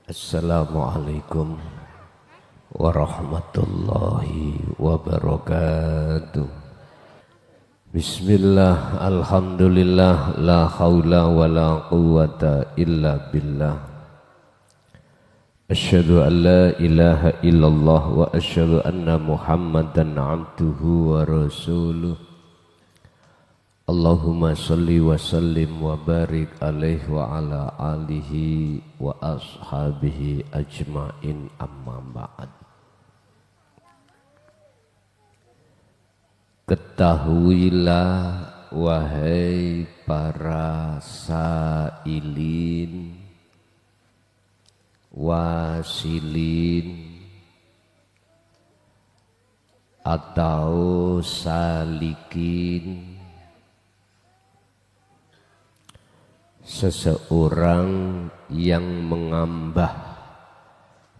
Assalamualaikum warahmatullahi wabarakatuh. Bismillah, alhamdulillah, la haula wa la quwwata illa billah. Asyhadu an la ilaha illallah wa asyhadu anna Muhammadan abduhu wa rasuluh. Allahumma salli wa sallim wa barik alaihi wa ala alihi wa ashabihi ajma'in, amma ba'd. Ketahuilah wahai para sailin, wasilin atau salikin, seseorang yang mengambah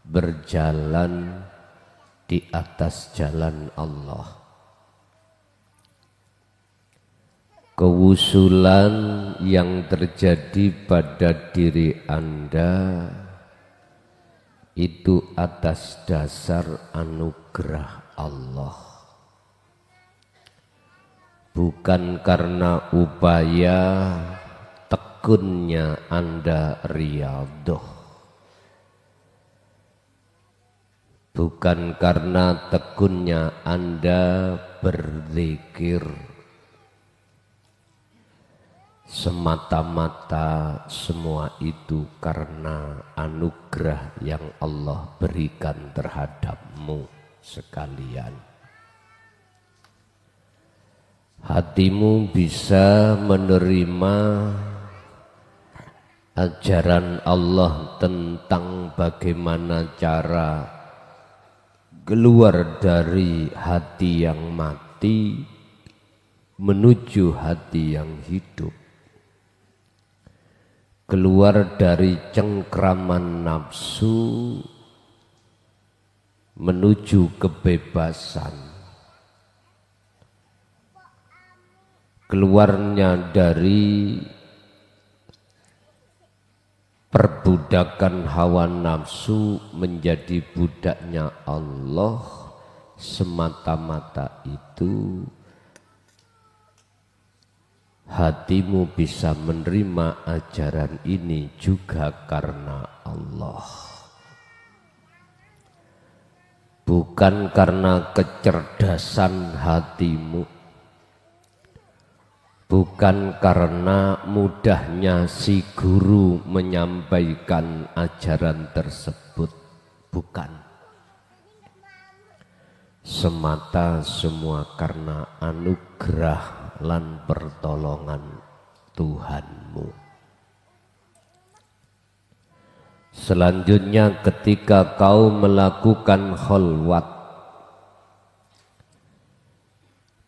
berjalan di atas jalan Allah. Kewusulan yang terjadi pada diri Anda itu atas dasar anugerah Allah, bukan karena upaya tekunnya Anda riyadhah, bukan karena tekunnya Anda berzikir. Semata-mata semua itu karena anugerah yang Allah berikan terhadapmu sekalian. Hatimu bisa menerima ajaran Allah tentang bagaimana cara keluar dari hati yang mati menuju hati yang hidup, keluar dari cengkraman nafsu menuju kebebasan, keluarnya dari perbudakan hawa nafsu menjadi budaknya Allah. Semata-mata itu hatimu bisa menerima ajaran ini juga karena Allah, bukan karena kecerdasan hatimu, bukan karena mudahnya si guru menyampaikan ajaran tersebut, bukan. Semata semua karena anugerah lan pertolongan Tuhanmu. Selanjutnya ketika kau melakukan kholwat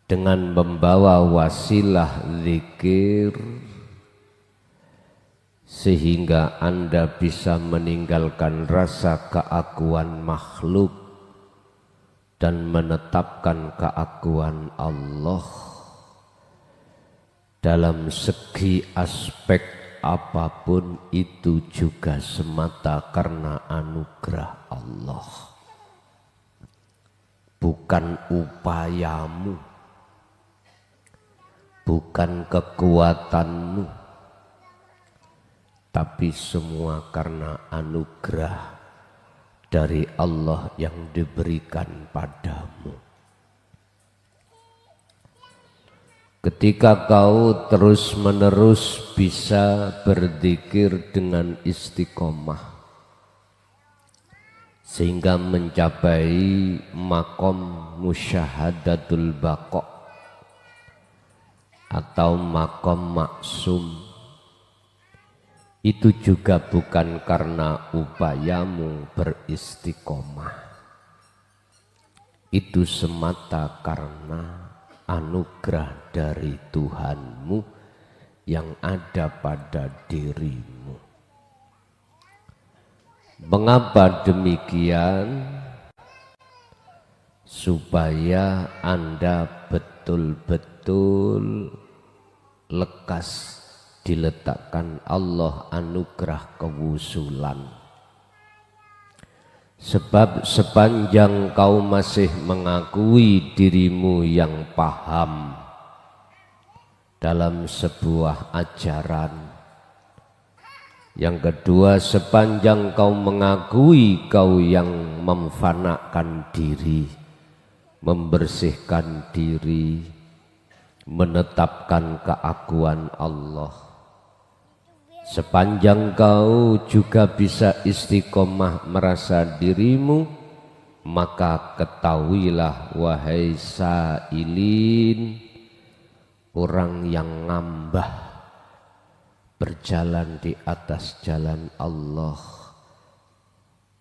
dengan membawa wasilah zikir, sehingga Anda bisa meninggalkan rasa keakuan makhluk dan menetapkan keakuan Allah dalam segi aspek apapun, itu juga semata karena anugerah Allah, bukan upayamu, bukan kekuatanmu, tapi semua karena anugerah dari Allah yang diberikan padamu. Ketika kau terus-menerus bisa berzikir dengan istiqomah sehingga mencapai makom musyahadatul baqa atau makom maksum, itu juga bukan karena upayamu beristiqomah, itu semata karena anugerah dari Tuhanmu yang ada pada dirimu. Mengapa demikian? Supaya Anda betul-betul lekas diletakkan Allah anugerah kewusulan Sebab sepanjang kau masih mengakui dirimu yang paham dalam sebuah ajaran, yang kedua sepanjang kau mengakui kau yang memfanakan diri, membersihkan diri, menetapkan keakuan Allah, sepanjang kau juga bisa istiqomah merasa dirimu, maka ketahuilah wahai sailin, orang yang ngambah berjalan di atas jalan Allah,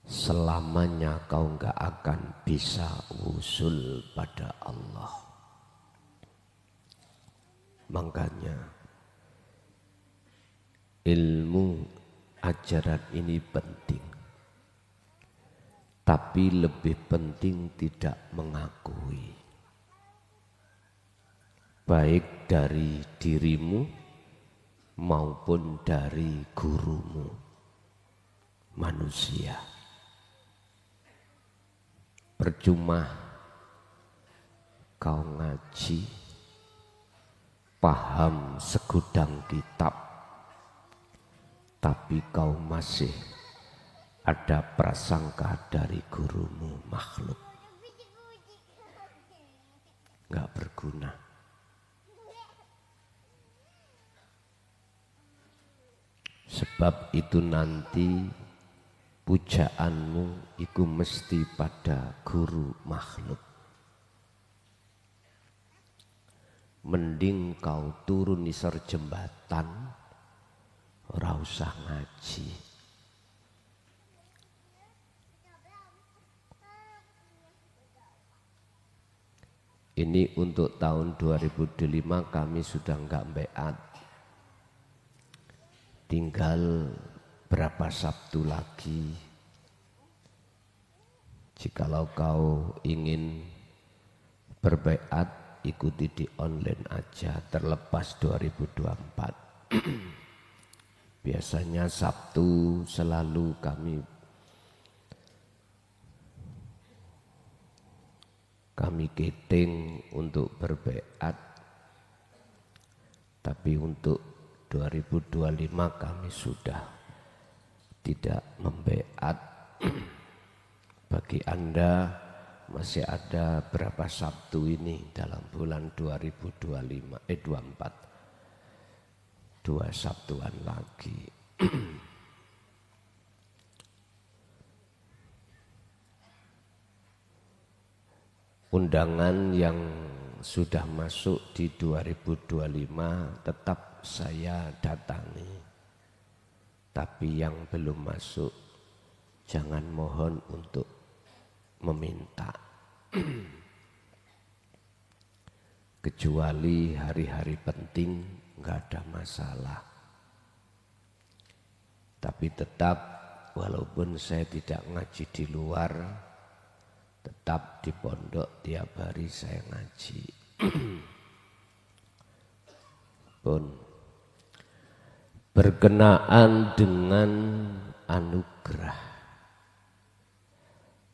selamanya kau enggak akan bisa usul pada Allah. Makanya ilmu ajaran ini penting, tapi lebih penting tidak mengakui, baik dari dirimu maupun dari gurumu manusia. Percuma kau ngaji, paham segudang kitab, tapi kau masih ada prasangka dari gurumu makhluk, nggak berguna. Sebab itu nanti pujaanmu itu mesti pada guru makhluk. Mending kau turun di jembatan, ora usah ngaji. Ini untuk tahun 2025 kami sudah enggak beat. Tinggal berapa Sabtu lagi. Jikalau kau ingin berbaiat, ikuti di online aja, terlepas 2024. Biasanya Sabtu selalu kami keting untuk berbaiat, tapi untuk 2025 kami sudah tidak membaiat. Bagi Anda masih ada berapa Sabtu ini dalam bulan 24, 2 Sabtuan lagi. Undangan yang sudah masuk di 2025 tetap saya datangi, tapi yang belum masuk jangan mohon untuk meminta. Kecuali hari-hari penting nggak ada masalah. Tapi tetap walaupun saya tidak ngaji di luar, tetap di pondok tiap hari saya ngaji. Pun berkenaan dengan anugerah,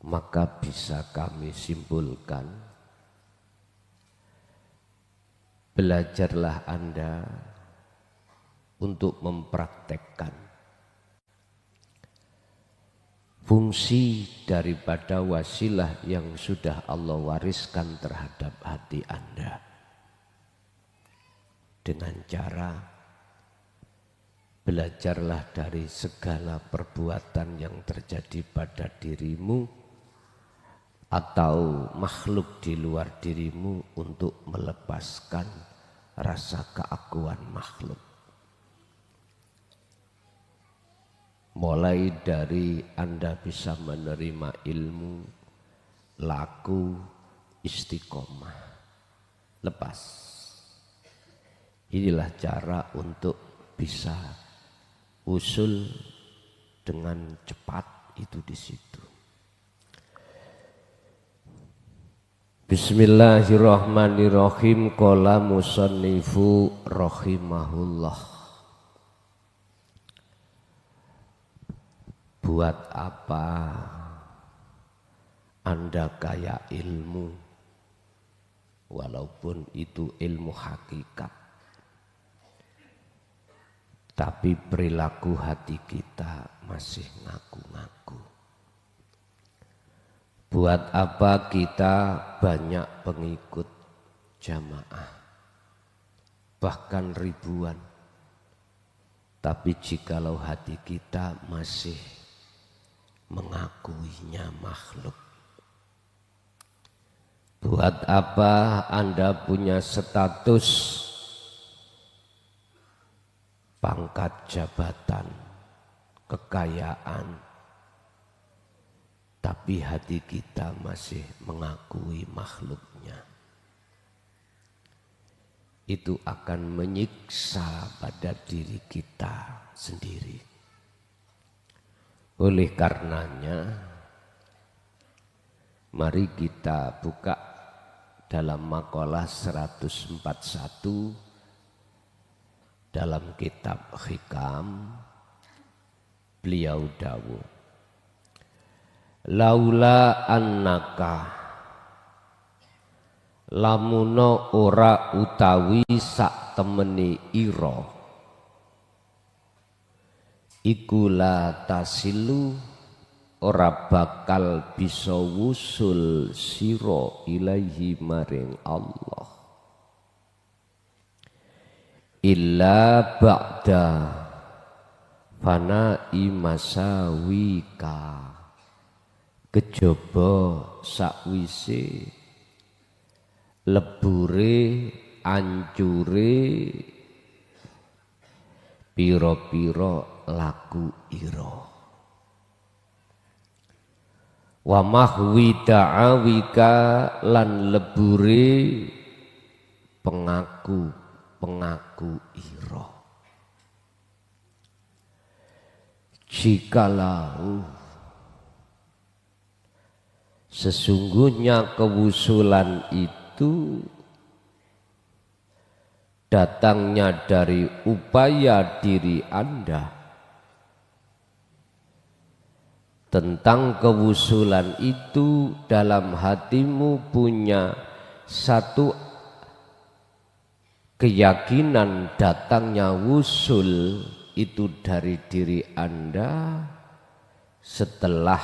maka bisa kami simpulkan, belajarlah Anda untuk mempraktekkan fungsi daripada wasilah yang sudah Allah wariskan terhadap hati Anda, dengan cara belajarlah dari segala perbuatan yang terjadi pada dirimu atau makhluk di luar dirimu untuk melepaskan rasa keakuan makhluk. Mulai dari Anda bisa menerima ilmu, laku, istiqomah, lepas. Inilah cara untuk bisa usul dengan cepat itu di situ. Bismillahirrahmanirrahim. Qala musannifu rahimahullah. Buat apa Anda kaya ilmu, walaupun itu ilmu hakikat, tapi perilaku hati kita masih ngaku-ngaku. Buat apa kita banyak pengikut jamaah, bahkan ribuan, tapi jikalau hati kita masih mengakuinya makhluk. Buat apa Anda punya status, pangkat jabatan, kekayaan, tapi hati kita masih mengakui makhluknya? Itu akan menyiksa pada diri kita sendiri. Oleh karenanya, mari kita buka dalam makalah 141 dalam kitab Hikam. Beliau dawuh, laula annaka, lamuno ora utawi sak temeni ira, iku la tasilu, ora bakal bisa wusul sira ilaihi maring Allah, illa ba'da fana'i masawika, kejaba sakwise lebure ancure pira-pira laku ira. Wa mahwi da'awika, lan lebure pengaku ira. Jikalau sesungguhnya kewusulan itu datangnya dari upaya diri Anda, tentang kewusulan itu dalam hatimu punya satu keyakinan datangnya wusul itu dari diri Anda setelah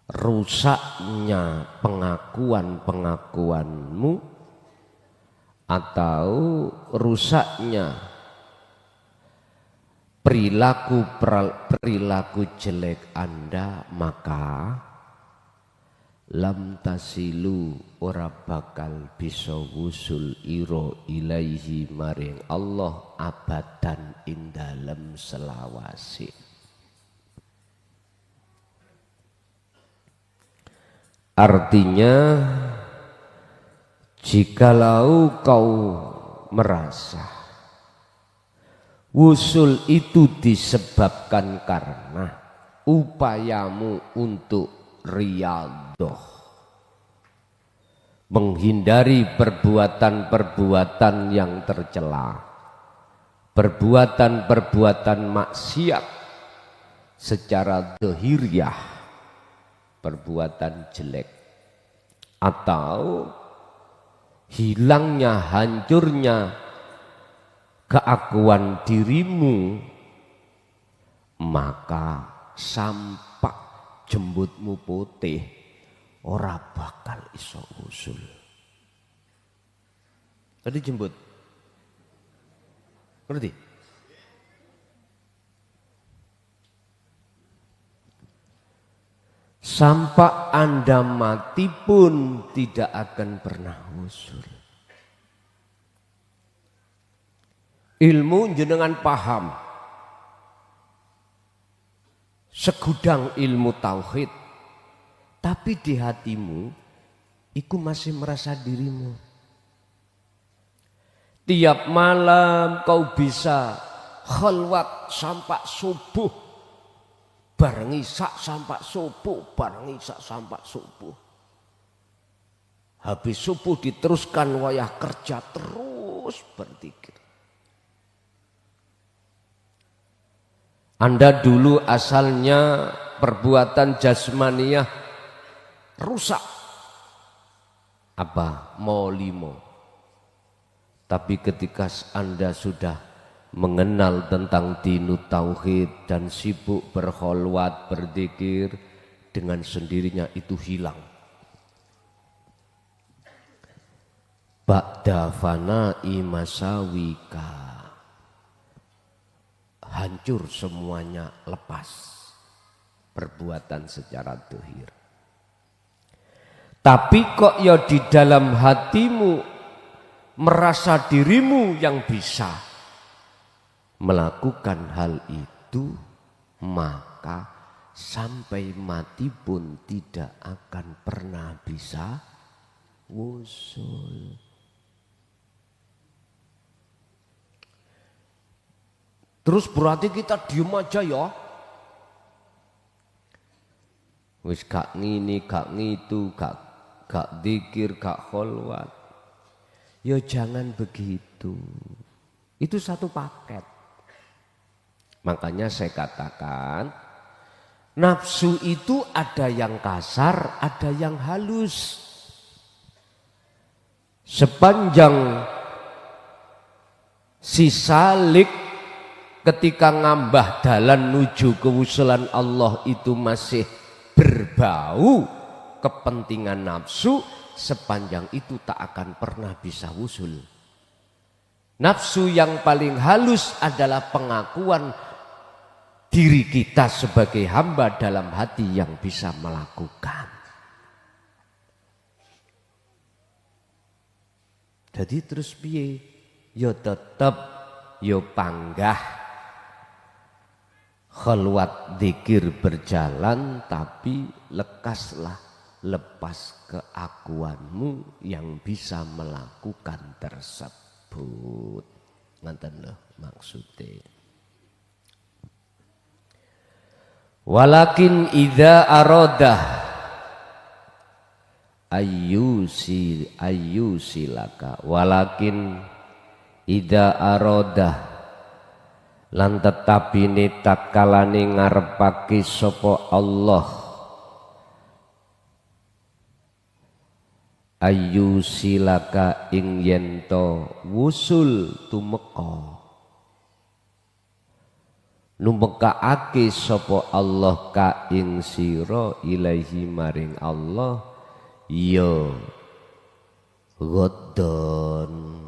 rusaknya pengakuan-pengakuanmu atau rusaknya perilaku jelek Anda, maka lam tasilu, ora bakal bisa wusul ira ilaihi maring Allah abadan ing dalem selawase. Artinya, jikalau kau merasa wusul itu disebabkan karena upayamu untuk riyadhah, menghindari perbuatan-perbuatan yang tercela, perbuatan-perbuatan maksiat secara zahiriyah, perbuatan jelek, atau hilangnya, hancurnya keakuan dirimu, maka sampak jembutmu putih ora bakal iso usul. Tadi jembut, ngerti? Sampai Anda mati pun tidak akan pernah usul. Ilmu jenengan paham, segudang ilmu tauhid, tapi di hatimu iku masih merasa dirimu. Tiap malam kau bisa khalwat sampai subuh, bareng isak sampai subuh, bareng isak sampai subuh. Habis subuh diteruskan wayah kerja, terus berzikir. Anda dulu asalnya perbuatan jasmaniyah rusak. Apa? Mau limo. Tapi ketika Anda sudah mengenal tentang dinut tauhid dan sibuk berkholwat, berzikir, dengan sendirinya itu hilang. Ba'da fana'i masawika, hancur semuanya, lepas perbuatan secara dohir. Tapi kok ya di dalam hatimu merasa dirimu yang bisa melakukan hal itu, maka sampai mati pun tidak akan pernah bisa wusul. Terus berarti kita diem aja ya. Wis gak ngini, gak ngitu, gak dzikir, gak kholwat. Ya jangan begitu. Itu satu paket. Makanya saya katakan nafsu itu ada yang kasar, ada yang halus. Sepanjang si salik ketika ngambah dalan nuju kewusulan Allah itu masih berbau kepentingan nafsu, sepanjang itu tak akan pernah bisa wusul. Nafsu yang paling halus adalah pengakuan diri kita sebagai hamba dalam hati yang bisa melakukan. Jadi terus piye? Yo tetep yo panggah kholwat dzikir berjalan, tapi lekaslah, lepas keakuanmu yang bisa melakukan tersebut. Nganten loh maksudnya. Walakin idza aradah ayyusilaka, walakin idza aradah lan tetapine tatkalane ngarepake sapa Allah ayyusilaka ing yento wusul tumeka, numekaake sapa Allah ka ing sira ilaihi maring Allah, ya ghaddon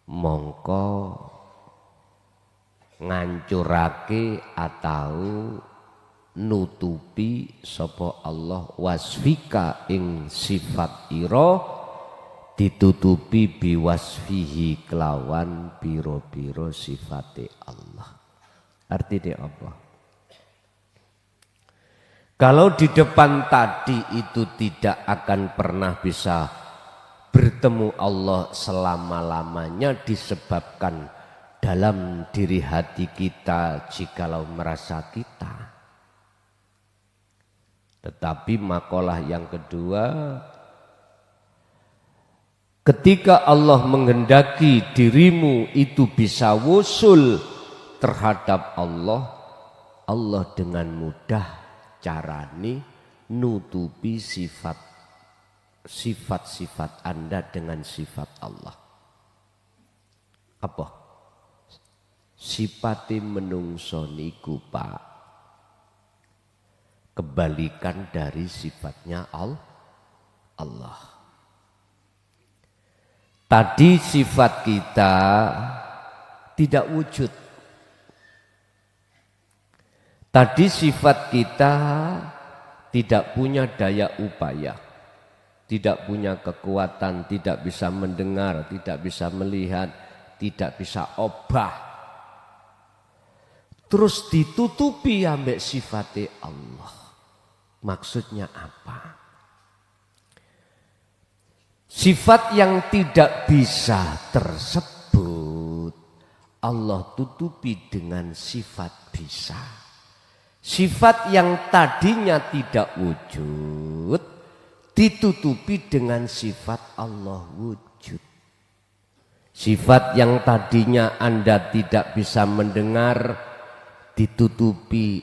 mongko ngancurake atau nutupi sapa Allah wasfika ing sifat ira, ditutupi biwasfihi kelawan piro-piro sifate Allah. Artinya apa? Kalau di depan tadi itu tidak akan pernah bisa bertemu Allah selama-lamanya disebabkan dalam diri hati kita jikalau merasa kita. Tetapi makalah yang kedua, ketika Allah menghendaki dirimu itu bisa wusul terhadap Allah, Allah dengan mudah carane nutupi sifat-sifat Anda dengan sifat Allah. Apa? Sifate menungso niku Pak, kebalikan dari sifatnya Allah. Tadi sifat kita tidak wujud. Tadi sifat kita tidak punya daya upaya, tidak punya kekuatan, tidak bisa mendengar, tidak bisa melihat, tidak bisa obah. Terus ditutupi ambek sifatnya Allah. Maksudnya apa? Sifat yang tidak bisa tersebut Allah tutupi dengan sifat bisa. Sifat yang tadinya tidak wujud ditutupi dengan sifat Allah wujud. Sifat yang tadinya Anda tidak bisa mendengar ditutupi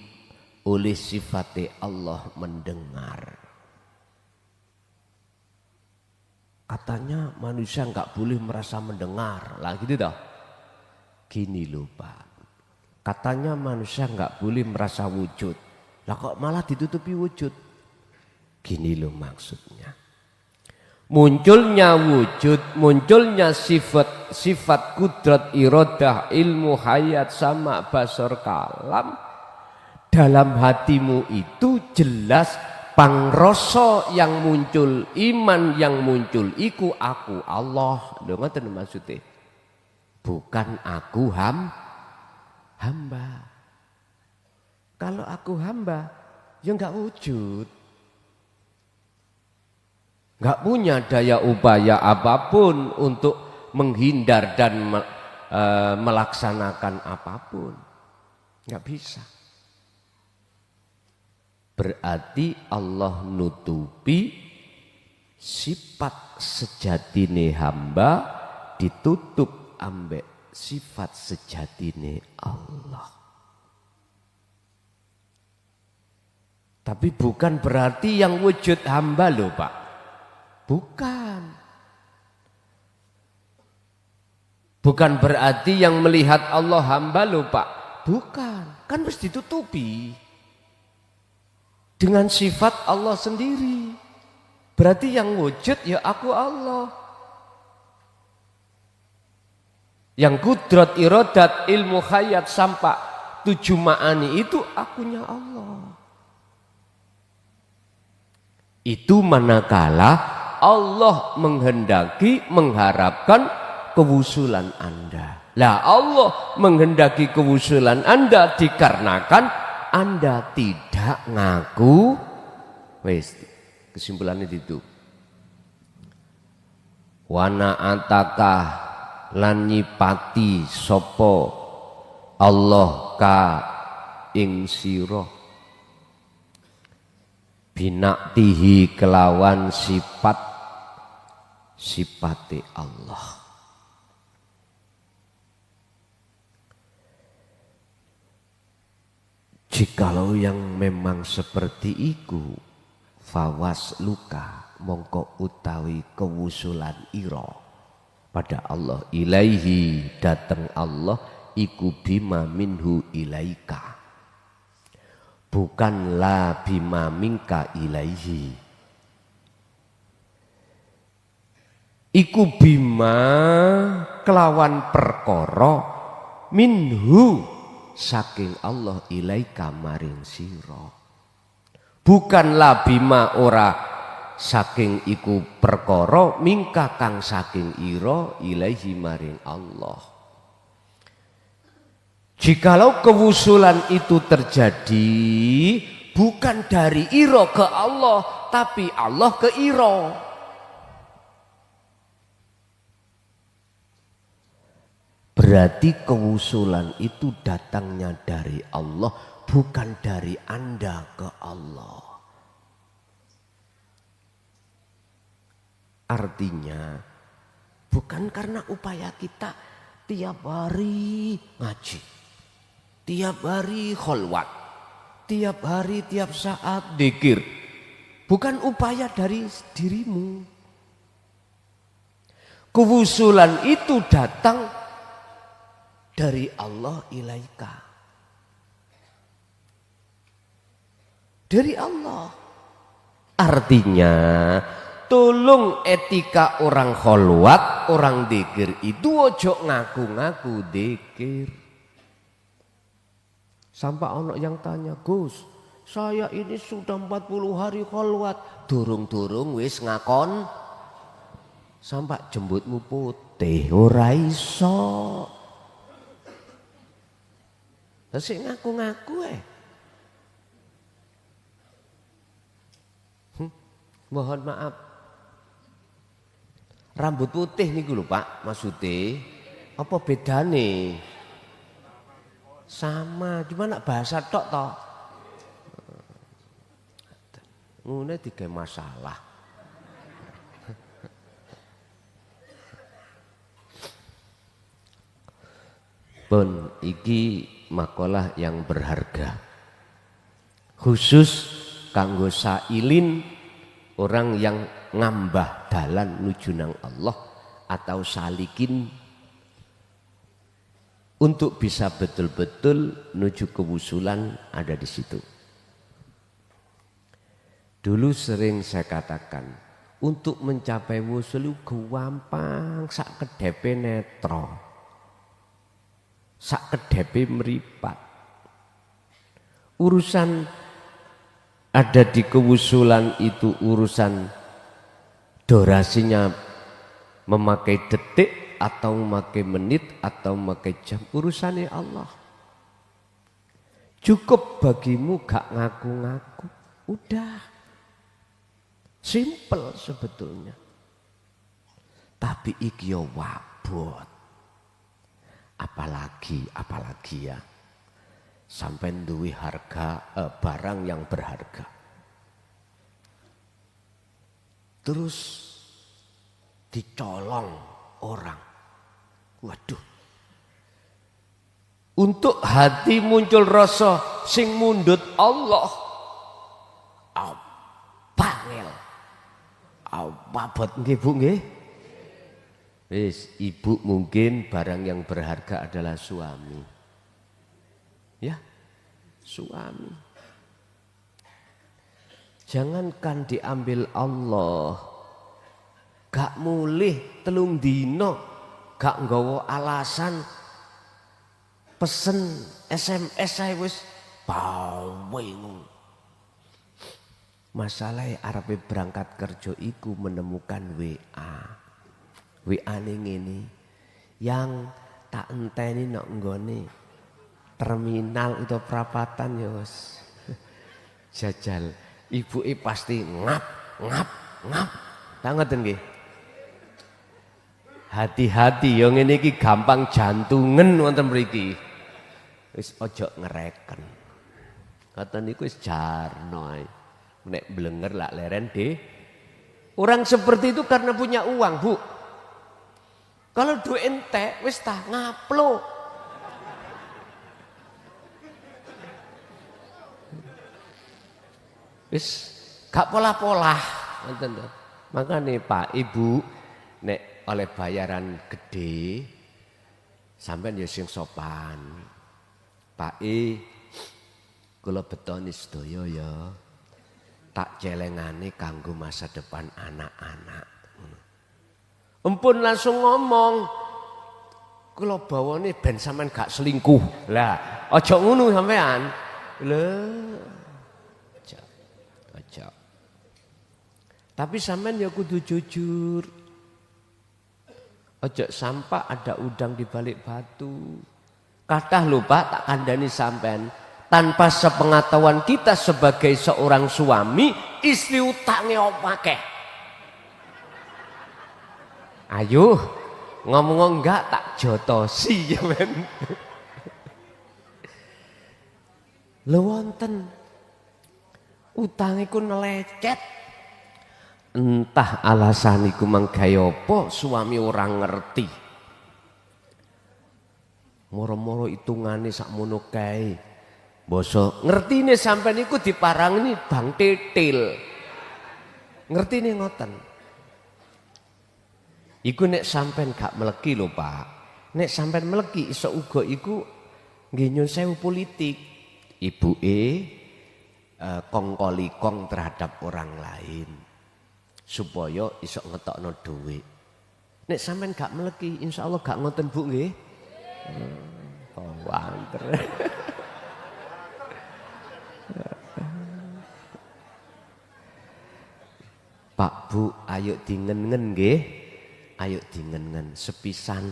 oleh sifatnya Allah mendengar. Katanya manusia nggak boleh merasa mendengar, lah gitu toh. Gini loh Pak, katanya manusia nggak boleh merasa wujud, lah kok malah ditutupi wujud? Gini loh maksudnya. Munculnya wujud, munculnya sifat kudrat, iradah, ilmu, hayat, sama, basar, kalam dalam hatimu itu jelas pangrasa yang muncul, iman yang muncul iku aku Allah. Lho ngoten maksudnya. Bukan aku hamba. Kalau aku hamba ya enggak wujud. Enggak punya daya upaya apapun untuk menghindar dan melaksanakan apapun. Enggak bisa. Berarti Allah nutupi sifat sejatine hamba ditutup ambek sifat sejatine Allah. Tapi bukan berarti yang wujud hamba loh Pak. Bukan. Bukan berarti yang melihat Allah hamba loh Pak. Bukan. Kan mesti ditutupi dengan sifat Allah sendiri. Berarti yang wujud ya aku Allah. Yang kudrat, iradat, ilmu, hayat, sampai 7 ma'ani itu akunya Allah. Itu manakala Allah menghendaki, mengharapkan kewusulan Anda. Lah Allah menghendaki kewusulan Anda dikarenakan Anda tidak ngaku. Wes, kesimpulannya itu. Wana antakah lan nyipati sopo Allah ka ing sira binaktihi kelawan sifate Allah. Jikalau yang memang seperti itu, fawas luka mongko utawi kewusulan ira pada Allah, ilaihi dateng Allah iku bima minhu ilaika, bukan la bima minka ilaihi. Iku bima kelawan perkara minhu saking Allah ilaika maring sira, bukan la bima ora saking iku perkara mingka kang saking ira ilaihi maring Allah. Jikalau kewusulan itu terjadi bukan dari ira ke Allah, tapi Allah ke ira. Berarti kewusulan itu datangnya dari Allah, bukan dari Anda ke Allah. Artinya bukan karena upaya kita tiap hari ngaji, tiap hari kholwat, tiap hari tiap saat dzikir. Bukan upaya dari dirimu. Kewusulan itu datang dari Allah ilaika. Dari Allah. Artinya tolong etika orang kholwat, orang dzikir itu ojo ngaku-ngaku dzikir. Sampai ono yang tanya, Gus, saya ini sudah 40 hari kholwat, durung-durung wis ngakon. Sampai jembutmu putih, ora iso. Sing ngaku-ngaku mohon maaf. Rambut putih niku lho Pak, maksudnya apa bedane? Sama, cuma nak bahasa tok toh. Ngene tiga masalah. Pun iki makalah yang berharga. khusus kanggo sailin orang yang ngambah dalan nuju nang Allah atau salikin untuk bisa betul-betul nuju kewusulan ada di situ. Dulu sering saya katakan, untuk mencapai wusul gampang sak kedepe netro, sak kedepe meripat. Urusan ada di kewusulan itu urusan durasinya memakai detik atau memakai menit atau memakai jam, urusannya Allah. Cukup bagimu gak ngaku-ngaku, udah simple sebetulnya. Tapi iki yo wabot. Apalagi ya sampai duwe harga barang yang berharga. Terus dicolong orang. Waduh. Untuk hati muncul rasa sing mundut Allah. Bangel. Abot nggih Bu nggih. Wis ibu mungkin barang yang berharga adalah suami. Ya. Suami. Jangankan diambil Allah. Gak mulih telung dino, gak nggawa alasan pesen SMS saya wis baweng. Masalahnya arepe berangkat kerja iku menemukan WA. WA ning ngene. Yang tak enteni nok nggone terminal itu perapatan ya wis. Jajal ibuke pasti ngap. Tak ngoten nggih. Hati-hati yang ini ki gampang jantungan wonten mriki. Wis ojo ngereken. Kata niku wis jarno ae. Nek blenger lak leren deh. Orang seperti itu karena punya uang, Bu. Kalau duit entek wis tah ngaplo. Wis gak pola-pola ngoten to. Makane Pak Ibu nek oleh bayaran gede sampean ya sing sopan. Pak kula betoni sedaya ya. Tak celengane kanggo masa depan anak-anak. Empun langsung ngomong. Kula bawane ben sampean gak selingkuh. Lah, aja ngono sampean. Lho. Aja. Tapi sampean ya kudu jujur. Ojo sampai ada udang di balik batu. Kathah lho Pak, tak kandhani sampean. Tanpa sepengetahuan kita sebagai seorang suami, istri utangnya akeh. Ayo, ngomong enggak tak jotosi ya men. Lho wonten utang iku nelecet. Entah alasan iku manggawe apa suami orang ngerti. Moro-moro hitungane sakmono kae. Basa ngertine sampean iku diparangni Bang Titil. Ngertine ngoten. Iku nek sampean gak meleki lho Pak. Nek sampean meleki iso uga iku nggih nyun sewu politik. Ibuke kong-kali kong terhadap orang lain. Supaya iso ngetokno dhuwit. Nek sampean gak meleki insyaallah gak ngoten Bu nggih. Oh wanter. Pak Bu ayo dingen-ngen nggih. Ayo dingen-ngen sepisan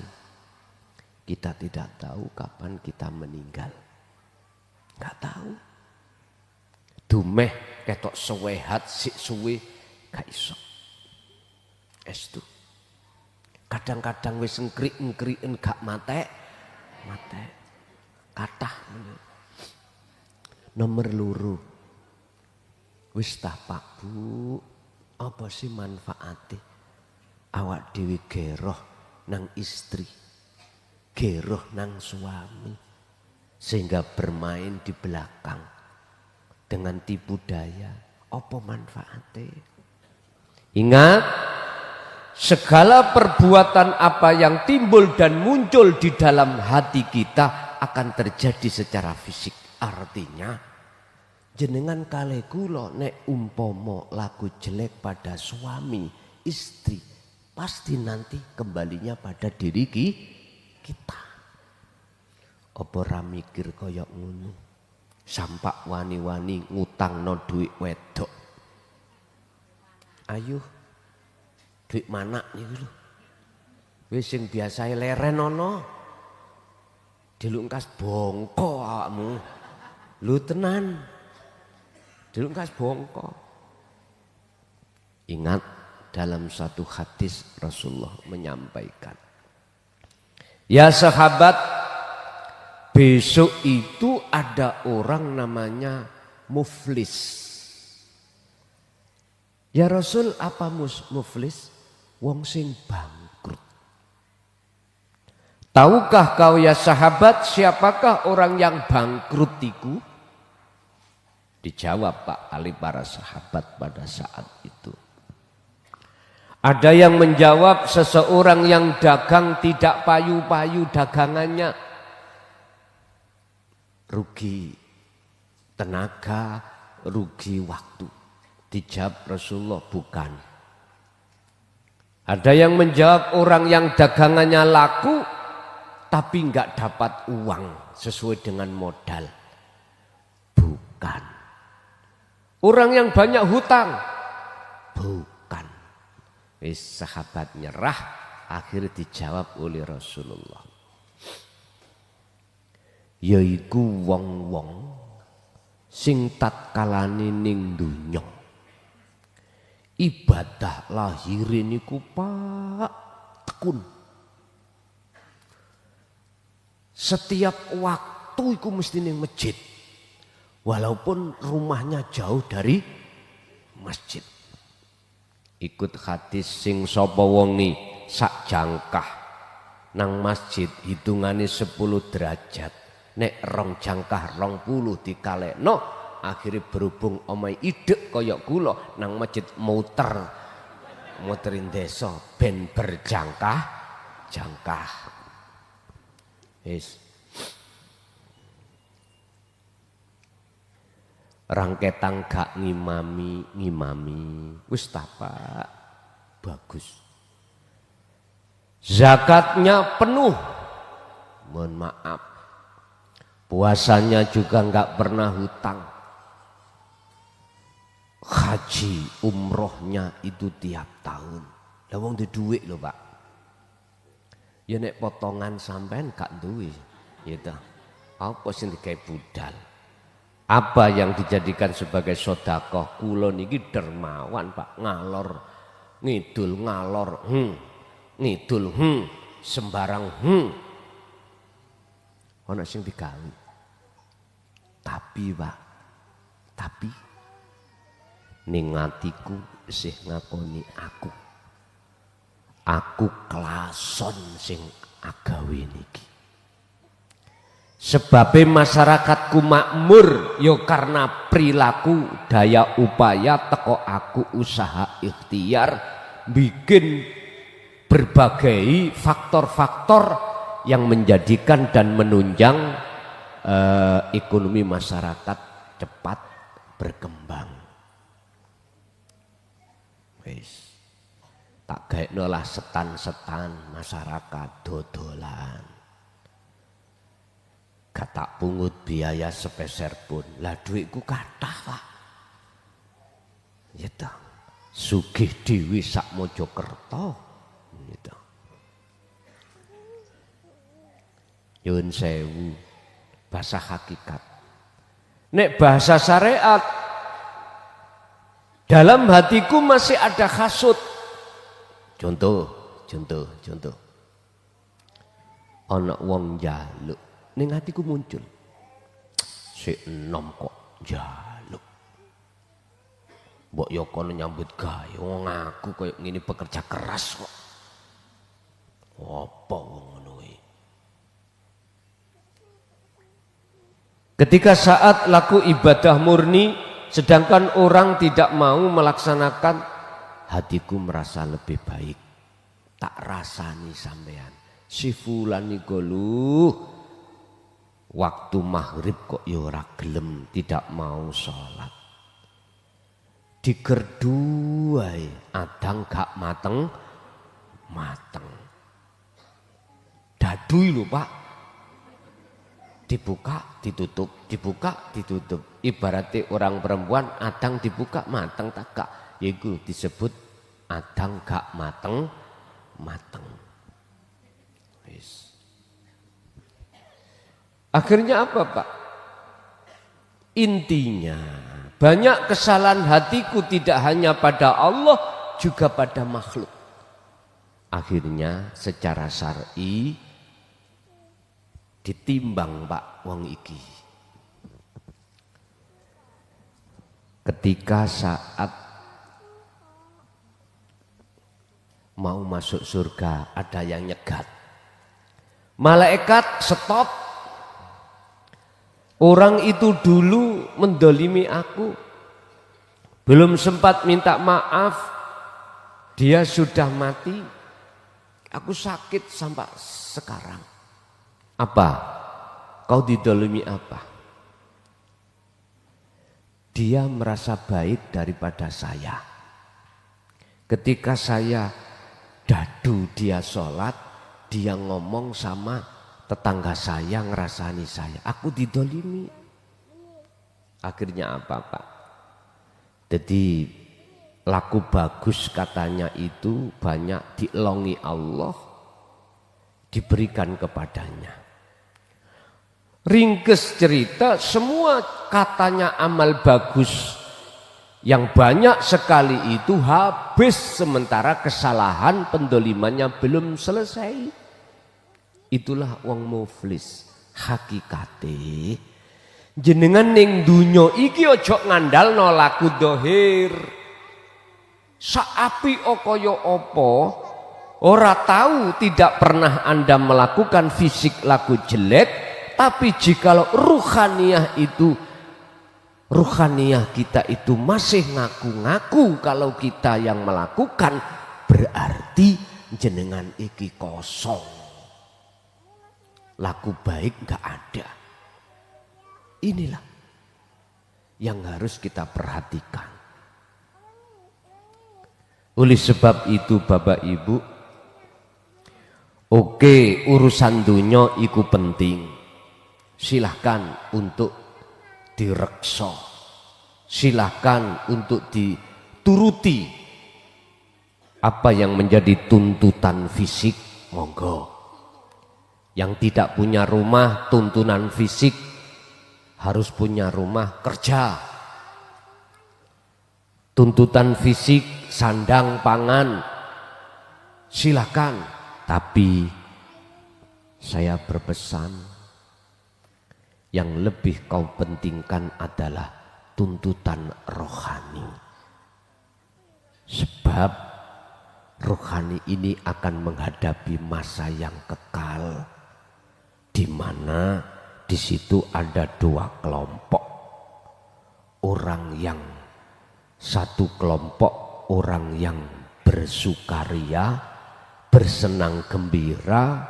kita tidak tahu kapan kita meninggal. Gak tahu. Dumeh ketok sewehat sik suwe gak iso. Estu. Kadang-kadang wis engkrik-engkriken gak matek. Kathah nomor loro. Wis tah Pak Bu, apa sih manfaate awak dhewe geroh nang istri, geroh nang suami sehingga bermain di belakang dengan tipu daya. Apa manfaatnya? Ingat, segala perbuatan apa yang timbul dan muncul di dalam hati kita akan terjadi secara fisik. Artinya, jenengan kalih kula nek umpama laku jelek pada suami, istri, pasti nanti kembalinya pada diri kita. Apa ra mikir kaya ngono? Sampak wani-wani ngutangno duit wedok. Ayo, duit mana niku lho. Wis sing biasae leren ana. Dilungkas bongko awakmu. Lho tenan. Dilungkas bongko. Ingat dalam satu hadis Rasulullah menyampaikan. Ya sahabat, besok itu ada orang namanya muflis. Ya Rasul, apa muflis? Wong sing bangkrut. Tahukah kau ya sahabat, siapakah orang yang bangkrut itu? Dijawab Pak Ali para sahabat pada saat itu. Ada yang menjawab seseorang yang dagang tidak payu-payu dagangannya. Rugi tenaga, rugi waktu. Dijawab Rasulullah, bukan. Ada yang menjawab orang yang dagangannya laku tapi enggak dapat uang sesuai dengan modal. Bukan. Orang yang banyak hutang. Bukan. Sahabat nyerah, akhirnya dijawab oleh Rasulullah. Yaiku wong-wong sing tatkalane ning donya ibadah lahirin niku Pak tekun. Setiap waktu iku mesti ning masjid. Walaupun rumahnya jauh dari masjid. Ikut hadis sing sapa wongi sak jangkah nang masjid hitungane 10 derajat. Nek rong jangkah 20 dikalekno akhirnya berhubung omai idek kaya kula nang masjid muterin desa ben berjangkah. Wis. Rangketang gak ngimami. Wis ta Pak. Bagus. Zakatnya penuh. Mohon maaf. Puasanya juga enggak pernah hutang. Haji umrohnya itu tiap tahun. Lah wong duwe dhuwit lho Pak. Ya nek potongan sampean gak duwe. Ya ta. Apa sing digawe budal? Apa yang dijadikan sebagai sedekah? Kula niki dermawan Pak, ngalor ngidul ngalor ngidul sembarang ana sing digawe. Tapi Pak, tapi ning atiku isih ngakoni aku klason sing agawe niki. Sebabnya masyarakatku makmur yo karena perilaku daya upaya teko aku usaha ikhtiar bikin berbagai faktor-faktor yang menjadikan dan menunjang ekonomi masyarakat cepat berkembang. Wis tak gaekno lah setan-setan masyarakat dodolan. Gak tak pungut biaya sepeser pun. Lah duitku kathah Pak. Ya ta. Sugih dhewe sak Mojokerto. Gitu. Nyuwun sewu. Bahasa hakikat. Nek bahasa syariat. Dalam hatiku masih ada hasud. Contoh. Ana wong njaluk. Ning hatiku muncul. Si enom kok njaluk. Mbok yo kono nyambut gawe wong aku koyo ngene pekerja keras kok. Apa wong ngono kuwi? Ketika saat laku ibadah murni, sedangkan orang tidak mau melaksanakan, hatiku merasa lebih baik. Tak rasani sampean. Si fulan niku lho, waktu maghrib kok ya ora gelem, tidak mau sholat. Digerdu wae, adang gak mateng. Dadui lho Pak. Dibuka, ditutup, dibuka, ditutup. Ibaratnya orang perempuan adang dibuka mateng tak gak. Yaitu disebut adang gak mateng. Yes. Akhirnya apa Pak? Intinya banyak kesalahan hatiku tidak hanya pada Allah, juga pada makhluk. Akhirnya secara syar'i ditimbang Pak wong iki. Ketika saat mau masuk surga ada yang nyegat. Malaikat stop. Orang itu dulu mendolimi aku. Belum sempat minta maaf, dia sudah mati. Aku sakit sampai sekarang. Apa? Kau didolimi apa? Dia merasa baik daripada saya. Ketika saya dadu dia sholat, dia ngomong sama tetangga saya, ngerasani saya. Aku didolimi. Akhirnya apa Pak? Jadi laku bagus katanya itu banyak dielongi Allah, diberikan kepadanya. Ringkes cerita, semua katanya amal bagus yang banyak sekali itu habis sementara kesalahan pendolimannya belum selesai. Itulah wong muflis. Hakikate jenengan ning dunya iki aja ngandalno laku dohir. Saapi kaya apa, ora tahu tidak pernah Anda melakukan fisik laku jelek. Tapi jikalau ruhaniyah kita itu masih ngaku-ngaku kalau kita yang melakukan, berarti jenengan iki kosong. Laku baik gak ada. Inilah yang harus kita perhatikan. Oleh sebab itu Bapak Ibu, oke, urusan dunia iku penting. Silahkan untuk direksa, silahkan untuk dituruti apa yang menjadi tuntutan fisik, monggo. Yang tidak punya rumah, tuntunan fisik harus punya rumah kerja. Tuntutan fisik, sandang, pangan, silahkan. Tapi saya berpesan, yang lebih kau pentingkan adalah tuntutan rohani. Sebab rohani ini akan menghadapi masa yang kekal, di mana di situ ada dua kelompok. Orang yang satu kelompok orang yang bersukaria, bersenang gembira,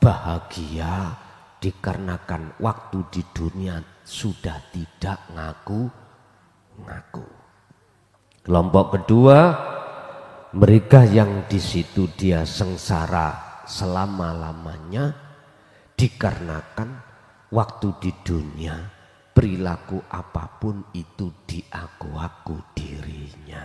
bahagia, dikarenakan waktu di dunia sudah tidak ngaku-ngaku. Kelompok kedua, mereka yang di situ dia sengsara selama-lamanya dikarenakan waktu di dunia perilaku apapun itu diaku-aku dirinya.